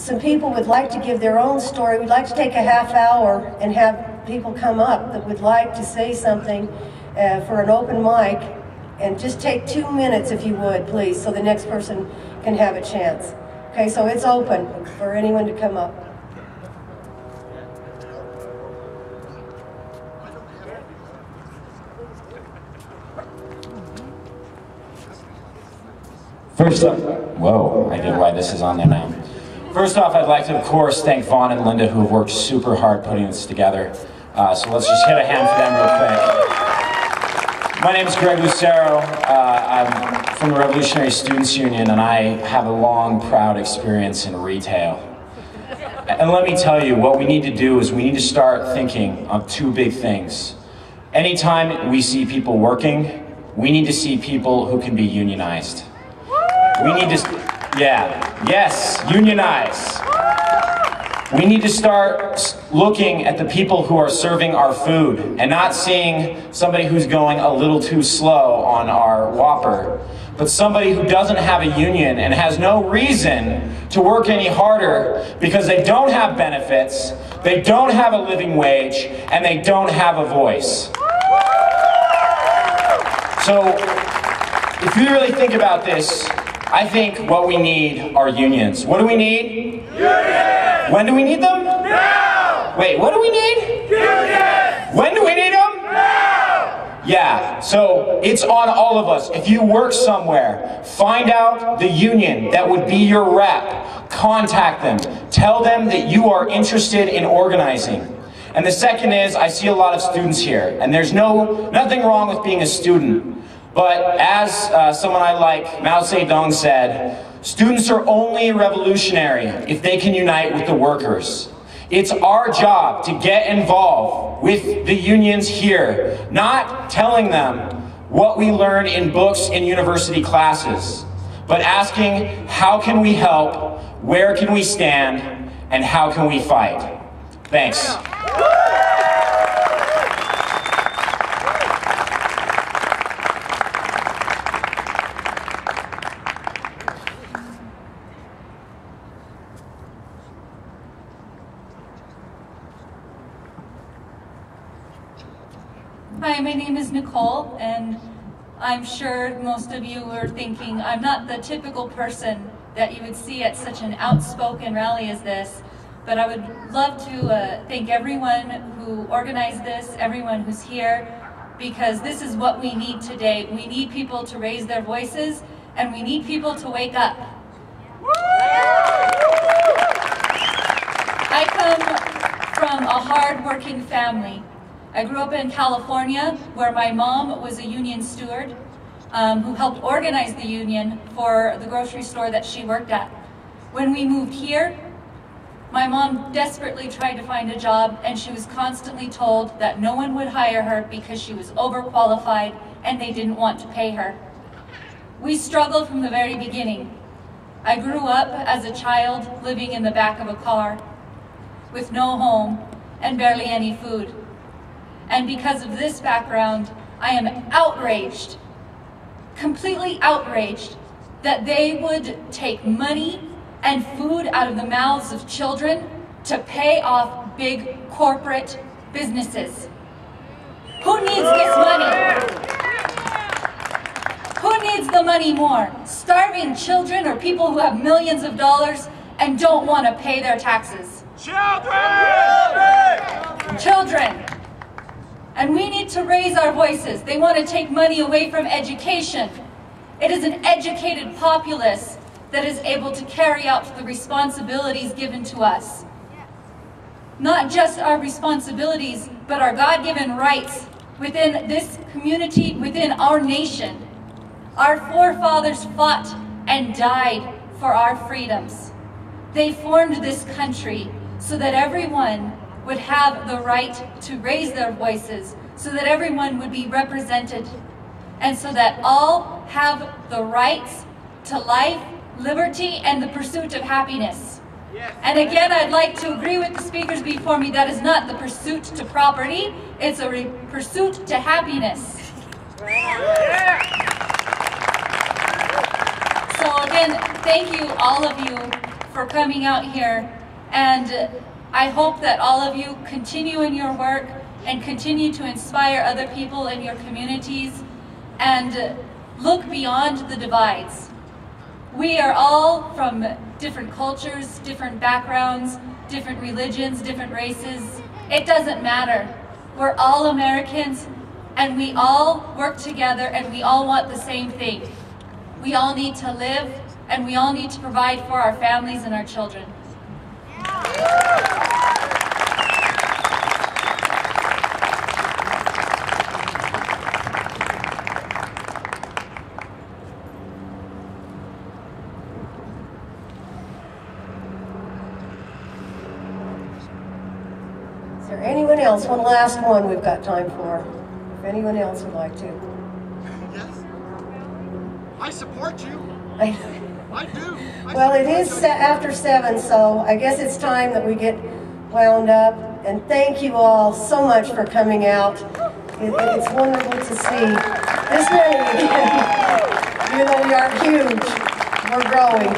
some people would like to give their own story. We'd like to take a half hour and have people come up that would like to say something for an open mic. And just take 2 minutes if you would, please, so the next person can have a chance. Okay, so it's open for anyone to come up. First up, whoa, I get why this is on there now. First off, I'd like to, of course, thank Vaughn and Linda, who have worked super hard putting this together. So let's just hit a hand for them real quick. My name is Greg Lucero. I'm from the Revolutionary Students Union, and I have a long, proud experience in retail. And let me tell you, what we need to do is we need to start thinking of two big things. Anytime we see people working, we need to see people who can be unionized. We need to, yes, unionize. We need to start looking at the people who are serving our food and not seeing somebody who's going a little too slow on our Whopper, but somebody who doesn't have a union and has no reason to work any harder because they don't have benefits, they don't have a living wage, and they don't have a voice. So, if you really think about this, I think what we need are unions. What do we need? Unions! When do we need them? Now! Wait, what do we need? Unions! When do we need them? Now! Yeah, so it's on all of us. If you work somewhere, find out the union that would be your rep. Contact them. Tell them that you are interested in organizing. And the second is, I see a lot of students here, and there's nothing wrong with being a student. But as someone I like, Mao Zedong, said, students are only revolutionary if they can unite with the workers. It's our job to get involved with the unions here, not telling them what we learn in books in university classes, but asking how can we help, where can we stand, and how can we fight. Thanks. Hi, my name is Nicole, and I'm sure most of you are thinking I'm not the typical person that you would see at such an outspoken rally as this, but I would love to thank everyone who organized this, everyone who's here, because this is what we need today. We need people to raise their voices, and we need people to wake up. I come from a hard-working family. I grew up in California, where my mom was a union steward who helped organize the union for the grocery store that she worked at. When we moved here, my mom desperately tried to find a job, and she was constantly told that no one would hire her because she was overqualified and they didn't want to pay her. We struggled from the very beginning. I grew up as a child living in the back of a car with no home and barely any food. And because of this background, I am outraged, completely outraged, that they would take money and food out of the mouths of children to pay off big corporate businesses. Who needs this money? Who needs the money more? Starving children or people who have millions of dollars and don't want to pay their taxes? Children! And we need to raise our voices. They want to take money away from education. It is an educated populace that is able to carry out the responsibilities given to us. Not just our responsibilities, but our God-given rights within this community, within our nation. Our forefathers fought and died for our freedoms. They formed this country so that everyone would have the right to raise their voices, so that everyone would be represented, and so that all have the rights to life, liberty, and the pursuit of happiness. Yes. And again, I'd like to agree with the speakers before me, that is not the pursuit to property, it's a pursuit to happiness. So again, thank you, all of you, for coming out here, and I hope that all of you continue in your work and continue to inspire other people in your communities and look beyond the divides. We are all from different cultures, different backgrounds, different religions, different races. It doesn't matter. We're all Americans, and we all work together, and we all want the same thing. We all need to live, and we all need to provide for our families and our children. Is there anyone else? One last one we've got time for. If anyone else would like to. Yes. I support you. I do. Well, it is after 7, so I guess it's time that we get wound up. And thank you all so much for coming out. It's wonderful to see this many again. Even though we aren't huge, we're growing.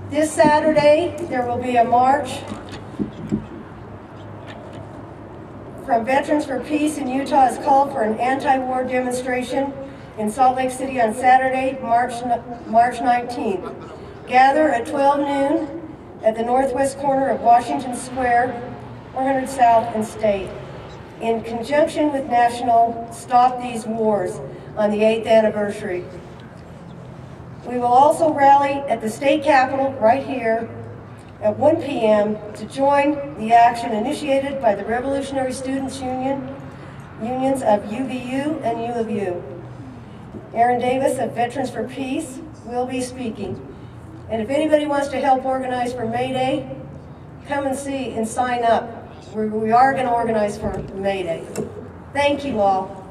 This Saturday, there will be a march from Veterans for Peace in Utah has called for an anti-war demonstration in Salt Lake City on Saturday, March 19th. Gather at 12 noon at the northwest corner of Washington Square, 400 South and State, in conjunction with National Stop These Wars on the 8th anniversary. We will also rally at the state capitol right here at 1 p.m. to join the action initiated by the Revolutionary Students Unions of UVU and U of U. Aaron Davis of Veterans for Peace will be speaking. And if anybody wants to help organize for May Day, come and see and sign up. We are going to organize for May Day. Thank you all.